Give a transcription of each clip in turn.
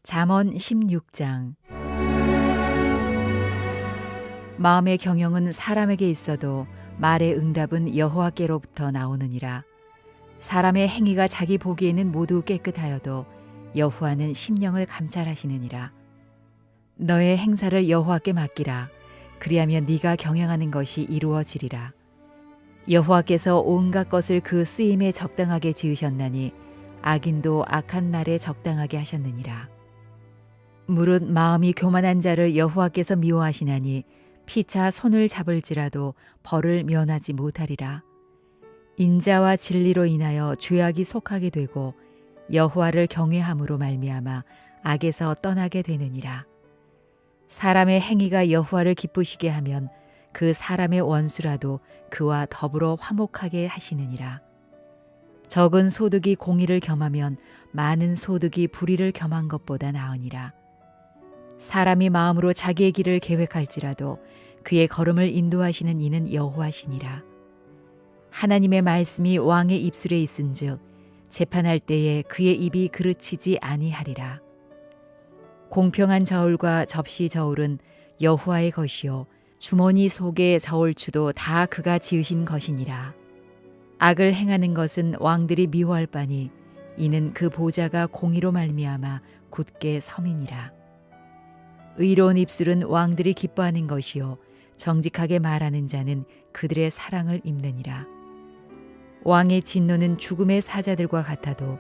잠언 16장. 마음의 경영은 사람에게 있어도 말의 응답은 여호와께로부터 나오느니라. 사람의 행위가 자기 보기에는 모두 깨끗하여도 여호와는 심령을 감찰하시느니라. 너의 행사를 여호와께 맡기라. 그리하면 네가 경영하는 것이 이루어지리라. 여호와께서 온갖 것을 그 쓰임에 적당하게 지으셨나니 악인도 악한 날에 적당하게 하셨느니라. 무릇 마음이 교만한 자를 여호와께서 미워하시나니 피차 손을 잡을지라도 벌을 면하지 못하리라. 인자와 진리로 인하여 죄악이 속하게 되고 여호와를 경외함으로 말미암아 악에서 떠나게 되느니라. 사람의 행위가 여호와를 기쁘시게 하면 그 사람의 원수라도 그와 더불어 화목하게 하시느니라. 적은 소득이 공의를 겸하면 많은 소득이 불의를 겸한 것보다 나으니라. 사람이 마음으로 자기의 길을 계획할지라도 그의 걸음을 인도하시는 이는 여호와시니라. 하나님의 말씀이 왕의 입술에 있은즉 재판할 때에 그의 입이 그르치지 아니하리라. 공평한 저울과 접시 저울은 여호와의 것이요 주머니 속의 저울추도 다 그가 지으신 것이니라. 악을 행하는 것은 왕들이 미워할 바니 이는 그 보좌가 공의로 말미암아 굳게 섬이니라. 의로운 입술은 왕들이 기뻐하는 것이요 정직하게 말하는 자는 그들의 사랑을 입느니라. 왕의 진노는 죽음의 사자들과 같아도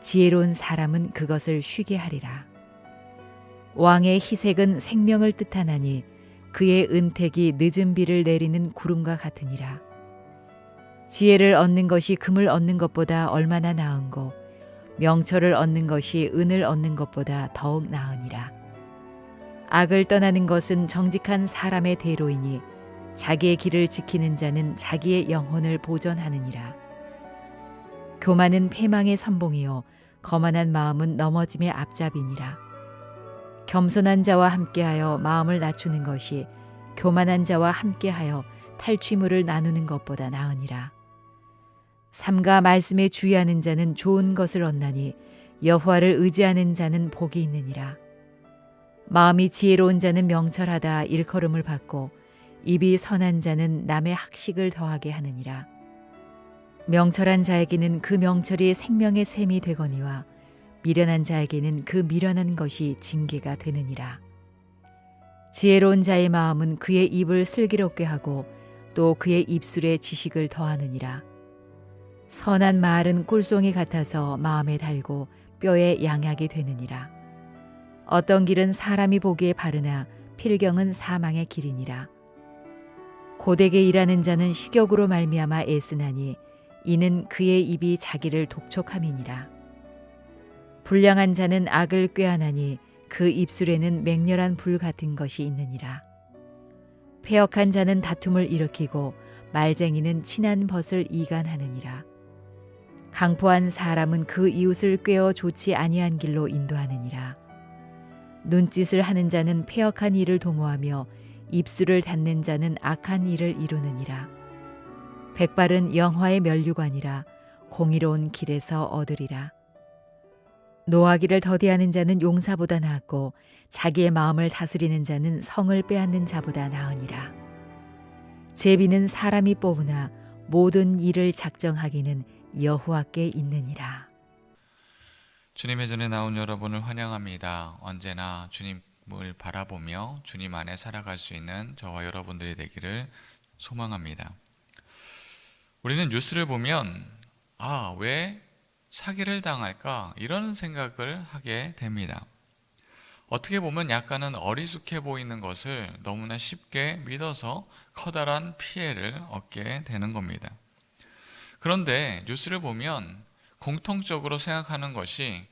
지혜로운 사람은 그것을 쉬게 하리라. 왕의 희색은 생명을 뜻하나니 그의 은택이 늦은 비를 내리는 구름과 같으니라. 지혜를 얻는 것이 금을 얻는 것보다 얼마나 나은고 명철을 얻는 것이 은을 얻는 것보다 더욱 나으니라. 악을 떠나는 것은 정직한 사람의 대로이니 자기의 길을 지키는 자는 자기의 영혼을 보전하느니라. 교만은 패망의 선봉이요 거만한 마음은 넘어짐의 앞잡이니라. 겸손한 자와 함께하여 마음을 낮추는 것이 교만한 자와 함께하여 탈취물을 나누는 것보다 나으니라. 삼가 말씀에 주의하는 자는 좋은 것을 얻나니 여호와를 의지하는 자는 복이 있느니라. 마음이 지혜로운 자는 명철하다 일컬음을 받고 입이 선한 자는 남의 학식을 더하게 하느니라. 명철한 자에게는 그 명철이 생명의 샘이 되거니와 미련한 자에게는 그 미련한 것이 징계가 되느니라. 지혜로운 자의 마음은 그의 입을 슬기롭게 하고 또 그의 입술에 지식을 더하느니라. 선한 말은 꿀송이 같아서 마음에 달고 뼈에 양약이 되느니라. 어떤 길은 사람이 보기에 바르나 필경은 사망의 길이니라. 고되게 일하는 자는 식욕으로 말미암아 애쓰나니 이는 그의 입이 자기를 독촉함이니라. 불량한 자는 악을 꾀하나니 그 입술에는 맹렬한 불 같은 것이 있느니라. 패역한 자는 다툼을 일으키고 말쟁이는 친한 벗을 이간하느니라. 강포한 사람은 그 이웃을 꾀어 좋지 아니한 길로 인도하느니라. 눈짓을 하는 자는 패역한 일을 도모하며 입술을 닫는 자는 악한 일을 이루느니라. 백발은 영화의 면류관이라 공의로운 길에서 얻으리라. 노하기를 더디하는 자는 용사보다 낫고 자기의 마음을 다스리는 자는 성을 빼앗는 자보다 나으니라. 제비는 사람이 뽑으나 모든 일을 작정하기는 여호와께 있느니라. 주님의 전에 나온 여러분을 환영합니다. 언제나 주님을 바라보며 주님 안에 살아갈 수 있는 저와 여러분들이 되기를 소망합니다. 우리는 뉴스를 보면 왜 사기를 당할까? 이런 생각을 하게 됩니다. 어떻게 보면 약간은 어리숙해 보이는 것을 너무나 쉽게 믿어서 커다란 피해를 얻게 되는 겁니다. 그런데 뉴스를 보면 공통적으로 생각하는 것이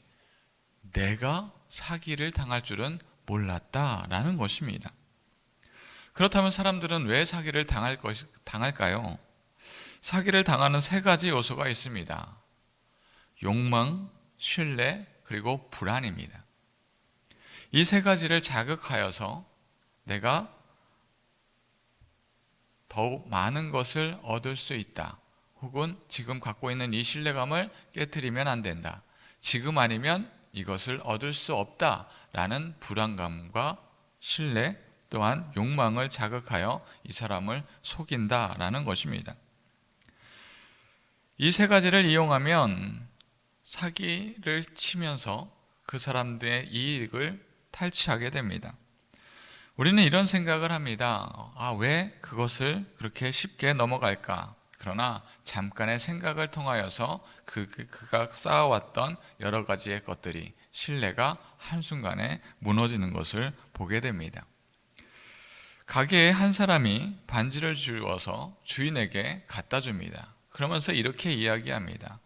내가 사기를 당할 줄은 몰랐다라는 것입니다. 그렇다면 사람들은 왜 사기를 당할까요? 사기를 당하는 세 가지 요소가 있습니다. 욕망, 신뢰, 그리고 불안입니다. 이 세 가지를 자극하여서 내가 더욱 많은 것을 얻을 수 있다. 혹은 지금 갖고 있는 이 신뢰감을 깨트리면 안 된다. 지금 아니면 이것을 얻을 수 없다라는 불안감과 신뢰 또한 욕망을 자극하여 이 사람을 속인다라는 것입니다. 이 세 가지를 이용하면 사기를 치면서 그 사람들의 이익을 탈취하게 됩니다. 우리는 이런 생각을 합니다. 왜 그것을 그렇게 쉽게 넘어갈까? 그러나 잠깐의 생각을 통하여서 그가 쌓아왔던 여러 가지의 것들이 신뢰가 한순간에 무너지는 것을 보게 됩니다. 가게에 한 사람이 반지를 주어서 주인에게 갖다 줍니다. 그러면서 이렇게 이야기합니다.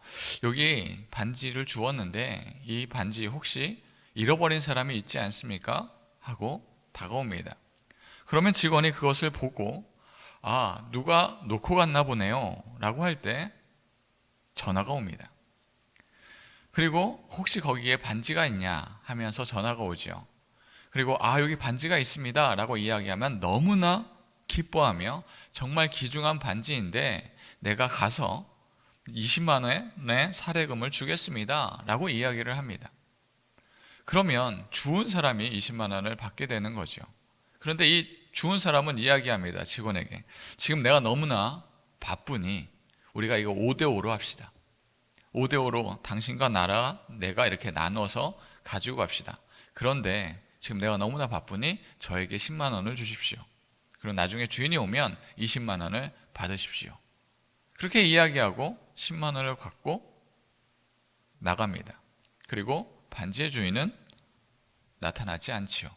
여기 반지를 주었는데 이 반지 혹시 잃어버린 사람이 있지 않습니까? 하고 다가옵니다. 그러면 직원이 그것을 보고 누가 놓고 갔나 보네요 라고 할 때 전화가 옵니다. 그리고 혹시 거기에 반지가 있냐 하면서 전화가 오죠. 그리고 여기 반지가 있습니다 라고 이야기하면 너무나 기뻐하며 정말 귀중한 반지인데 내가 가서 20만 원의 사례금을 주겠습니다 라고 이야기를 합니다. 그러면 주운 사람이 20만 원을 받게 되는 거죠. 그런데 이 주운 사람은 이야기합니다. 직원에게. 지금 내가 너무나 바쁘니 우리가 이거 5대5로 합시다. 5대5로 당신과 내가 이렇게 나눠서 가지고 갑시다. 그런데 지금 내가 너무나 바쁘니 저에게 10만 원을 주십시오. 그리고 나중에 주인이 오면 20만 원을 받으십시오. 그렇게 이야기하고 10만 원을 갖고 나갑니다. 그리고 반지의 주인은 나타나지 않지요.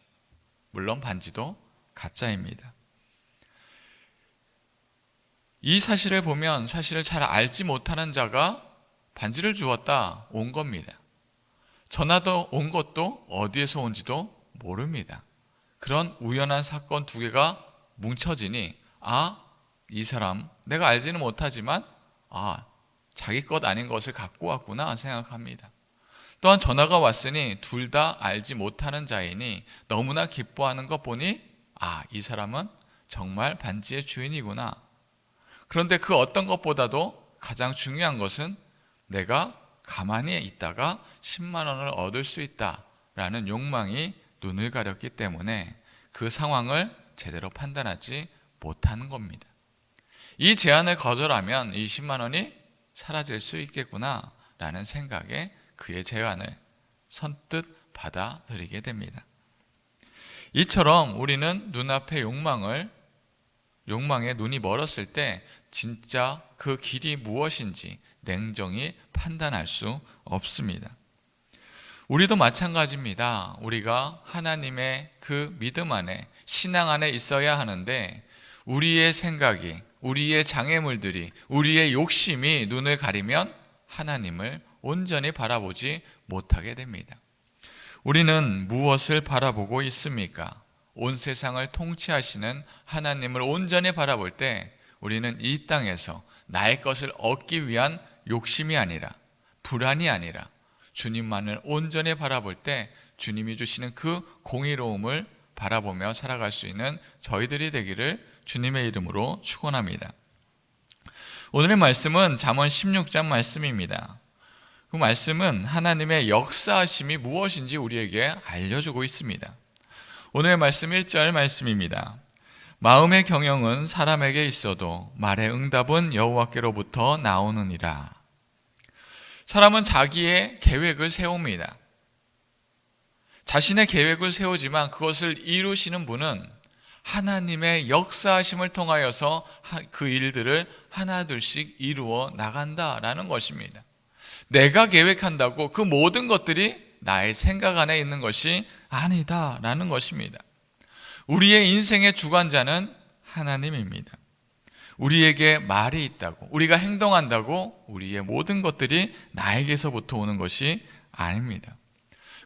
물론 반지도 가짜입니다. 이 사실을 보면 사실을 잘 알지 못하는 자가 반지를 주었다 온 겁니다. 전화도 온 것도 어디에서 온지도 모릅니다. 그런 우연한 사건 두 개가 뭉쳐지니 이 사람 내가 알지는 못하지만 자기 것 아닌 것을 갖고 왔구나 생각합니다. 또한 전화가 왔으니 둘 다 알지 못하는 자이니 너무나 기뻐하는 것 보니 이 사람은 정말 반지의 주인이구나. 그런데 그 어떤 것보다도 가장 중요한 것은 내가 가만히 있다가 10만 원을 얻을 수 있다라는 욕망이 눈을 가렸기 때문에 그 상황을 제대로 판단하지 못하는 겁니다. 이 제안을 거절하면 이 10만 원이 사라질 수 있겠구나 라는 생각에 그의 제안을 선뜻 받아들이게 됩니다. 이처럼 우리는 눈앞의 욕망에 눈이 멀었을 때 진짜 그 길이 무엇인지 냉정히 판단할 수 없습니다. 우리도 마찬가지입니다. 우리가 하나님의 그 믿음 안에 신앙 안에 있어야 하는데 우리의 생각이, 우리의 장애물들이, 우리의 욕심이 눈을 가리면 하나님을 온전히 바라보지 못하게 됩니다. 우리는 무엇을 바라보고 있습니까? 온 세상을 통치하시는 하나님을 온전히 바라볼 때 우리는 이 땅에서 나의 것을 얻기 위한 욕심이 아니라, 불안이 아니라 주님만을 온전히 바라볼 때 주님이 주시는 그 공의로움을 바라보며 살아갈 수 있는 저희들이 되기를 주님의 이름으로 축원합니다. 오늘의 말씀은 잠언 16장 말씀입니다. 그 말씀은 하나님의 역사하심이 무엇인지 우리에게 알려주고 있습니다. 오늘의 말씀 1절 말씀입니다. 마음의 경영은 사람에게 있어도 말의 응답은 여호와께로부터 나오느니라. 사람은 자기의 계획을 세웁니다. 자신의 계획을 세우지만 그것을 이루시는 분은 하나님의 역사하심을 통하여서 그 일들을 하나둘씩 이루어 나간다라는 것입니다. 내가 계획한다고 그 모든 것들이 나의 생각 안에 있는 것이 아니다라는 것입니다. 우리의 인생의 주관자는 하나님입니다. 우리에게 말이 있다고, 우리가 행동한다고 우리의 모든 것들이 나에게서부터 오는 것이 아닙니다.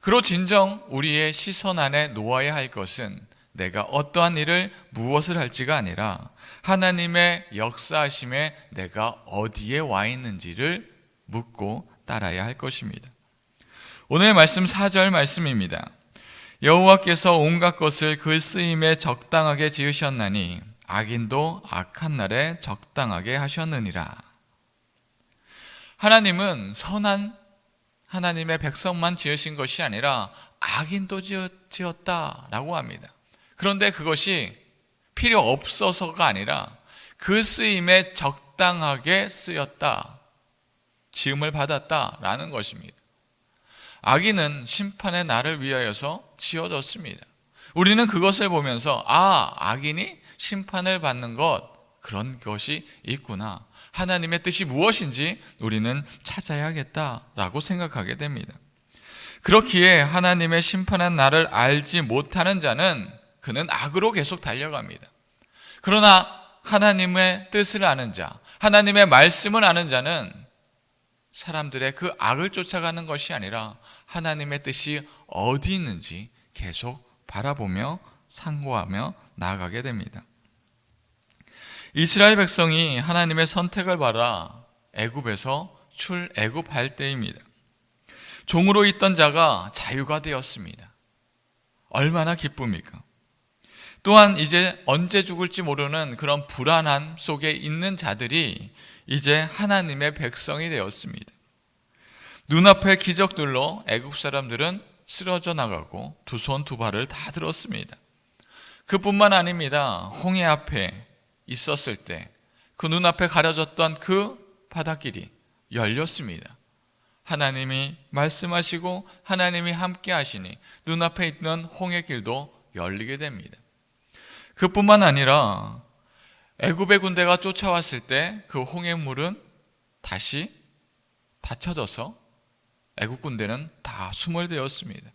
그로 진정 우리의 시선 안에 놓아야 할 것은 내가 어떠한 일을 무엇을 할지가 아니라 하나님의 역사하심에 내가 어디에 와 있는지를 묻고 따라야 할 것입니다. 오늘 말씀 4절 말씀입니다. 여호와께서 온갖 것을 그 쓰임에 적당하게 지으셨나니 악인도 악한 날에 적당하게 하셨느니라. 하나님은 선한 하나님의 백성만 지으신 것이 아니라 악인도 지었다라고 합니다. 그런데 그것이 필요 없어서가 아니라 그 쓰임에 적당하게 쓰였다, 지음을 받았다라는 것입니다. 악인은 심판의 날을 위하여서 지어졌습니다. 우리는 그것을 보면서 악인이 심판을 받는 그런 것이 있구나, 하나님의 뜻이 무엇인지 우리는 찾아야겠다라고 생각하게 됩니다. 그렇기에 하나님의 심판의 날을 알지 못하는 자는 그는 악으로 계속 달려갑니다. 그러나 하나님의 뜻을 아는 자, 하나님의 말씀을 아는 자는 사람들의 그 악을 쫓아가는 것이 아니라 하나님의 뜻이 어디 있는지 계속 바라보며 상고하며 나아가게 됩니다. 이스라엘 백성이 하나님의 선택을 받아 애굽에서 출애굽할 때입니다. 종으로 있던 자가 자유가 되었습니다. 얼마나 기쁩니까? 또한 이제 언제 죽을지 모르는 그런 불안함 속에 있는 자들이 이제 하나님의 백성이 되었습니다. 눈앞의 기적들로 애굽 사람들은 쓰러져 나가고 두 손 두 발을 다 들었습니다. 그뿐만 아닙니다. 홍해 앞에 있었을 때 그 눈앞에 가려졌던 그 바닷길이 열렸습니다. 하나님이 말씀하시고 하나님이 함께 하시니 눈앞에 있는 홍해 길도 열리게 됩니다. 그뿐만 아니라 애굽의 군대가 쫓아왔을 때 그 홍해물은 다시 닫혀져서 애굽 군대는 다 수몰되었습니다.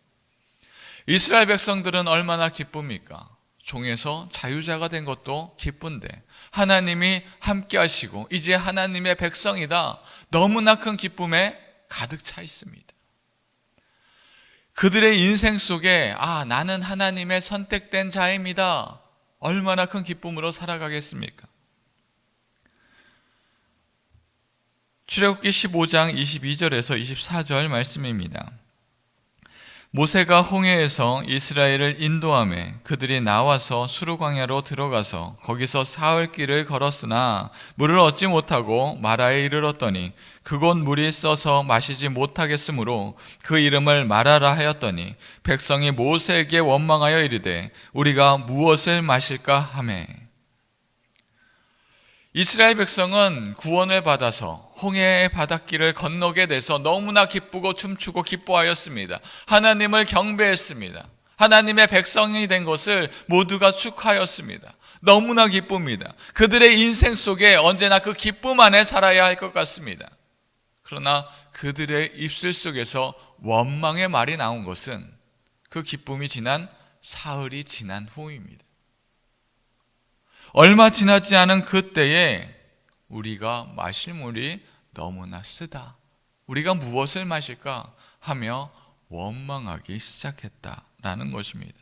이스라엘 백성들은 얼마나 기쁩니까? 종에서 자유자가 된 것도 기쁜데 하나님이 함께 하시고 이제 하나님의 백성이다, 너무나 큰 기쁨에 가득 차 있습니다. 그들의 인생 속에 나는 하나님의 선택된 자입니다, 얼마나 큰 기쁨으로 살아가겠습니까? 출애굽기 15장 22절에서 24절 말씀입니다. 모세가 홍해에서 이스라엘을 인도하매 그들이 나와서 수르 광야로 들어가서 거기서 사흘 길을 걸었으나 물을 얻지 못하고 마라에 이르렀더니 그곳 물이 써서 마시지 못하겠으므로 그 이름을 마라라 하였더니 백성이 모세에게 원망하여 이르되 우리가 무엇을 마실까 하매. 이스라엘 백성은 구원을 받아서 홍해의 바닷길을 건너게 돼서 너무나 기쁘고 춤추고 기뻐하였습니다. 하나님을 경배했습니다. 하나님의 백성이 된 것을 모두가 축하하였습니다. 너무나 기쁩니다. 그들의 인생 속에 언제나 그 기쁨 안에 살아야 할 것 같습니다. 그러나 그들의 입술 속에서 원망의 말이 나온 것은 그 기쁨이 지난 사흘이 지난 후입니다. 얼마 지나지 않은 그때에 우리가 마실 물이 너무나 쓰다, 우리가 무엇을 마실까 하며 원망하기 시작했다라는 것입니다.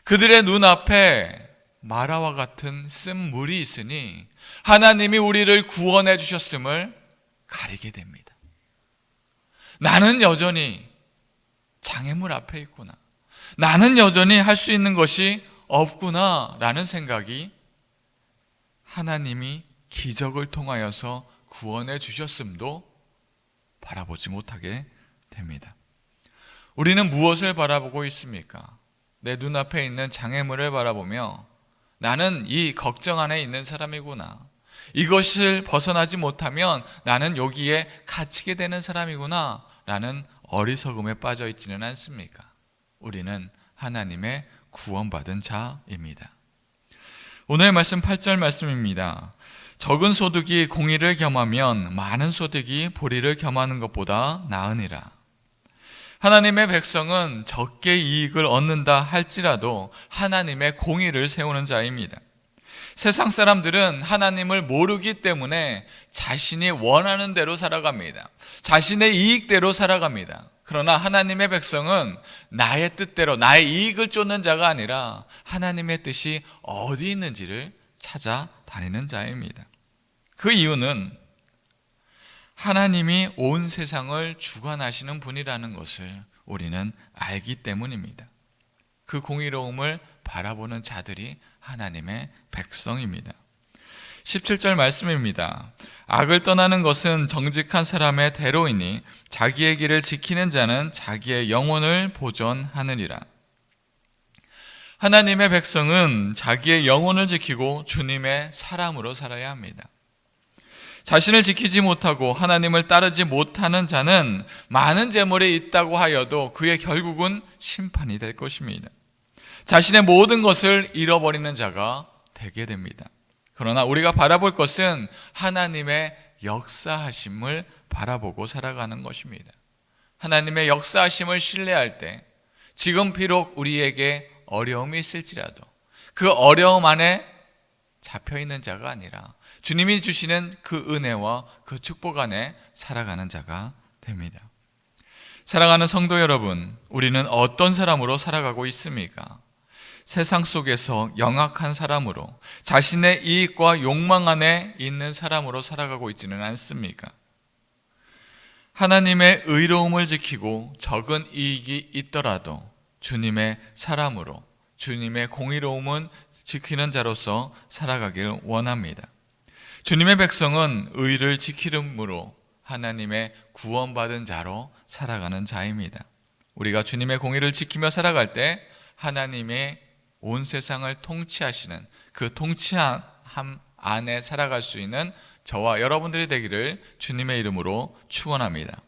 그들의 눈앞에 마라와 같은 쓴 물이 있으니 하나님이 우리를 구원해 주셨음을 가리게 됩니다. 나는 여전히 장애물 앞에 있구나, 나는 여전히 할 수 있는 것이 없구나 라는 생각이, 하나님이 기적을 통하여서 구원해 주셨음도 바라보지 못하게 됩니다. 우리는 무엇을 바라보고 있습니까? 내 눈앞에 있는 장애물을 바라보며 나는 이 걱정 안에 있는 사람이구나, 이것을 벗어나지 못하면 나는 여기에 갇히게 되는 사람이구나 라는 어리석음에 빠져 있지는 않습니까? 우리는 하나님의 구원받은 자입니다. 오늘 말씀 8절 말씀입니다. 적은 소득이 공의를 겸하면 많은 소득이 불의를 겸하는 것보다 나으니라. 하나님의 백성은 적게 이익을 얻는다 할지라도 하나님의 공의를 세우는 자입니다. 세상 사람들은 하나님을 모르기 때문에 자신이 원하는 대로 살아갑니다. 자신의 이익대로 살아갑니다. 그러나 하나님의 백성은 나의 뜻대로 나의 이익을 쫓는 자가 아니라 하나님의 뜻이 어디 있는지를 찾아다니는 자입니다. 그 이유는 하나님이 온 세상을 주관하시는 분이라는 것을 우리는 알기 때문입니다. 그 공의로움을 바라보는 자들이 하나님의 백성입니다. 17절 말씀입니다. 악을 떠나는 것은 정직한 사람의 대로이니 자기의 길을 지키는 자는 자기의 영혼을 보존하느니라. 하나님의 백성은 자기의 영혼을 지키고 주님의 사람으로 살아야 합니다. 자신을 지키지 못하고 하나님을 따르지 못하는 자는 많은 재물이 있다고 하여도 그의 결국은 심판이 될 것입니다. 자신의 모든 것을 잃어버리는 자가 되게 됩니다. 그러나 우리가 바라볼 것은 하나님의 역사하심을 바라보고 살아가는 것입니다. 하나님의 역사하심을 신뢰할 때 지금 비록 우리에게 어려움이 있을지라도 그 어려움 안에 잡혀있는 자가 아니라 주님이 주시는 그 은혜와 그 축복 안에 살아가는 자가 됩니다. 사랑하는 성도 여러분, 우리는 어떤 사람으로 살아가고 있습니까? 세상 속에서 영악한 사람으로 자신의 이익과 욕망 안에 있는 사람으로 살아가고 있지는 않습니까? 하나님의 의로움을 지키고 적은 이익이 있더라도 주님의 사람으로 주님의 공의로움은 지키는 자로서 살아가길 원합니다. 주님의 백성은 의를 지키름으로 하나님의 구원받은 자로 살아가는 자입니다. 우리가 주님의 공의를 지키며 살아갈 때 하나님의 온 세상을 통치하시는 그 통치함 안에 살아갈 수 있는 저와 여러분들이 되기를 주님의 이름으로 축원합니다.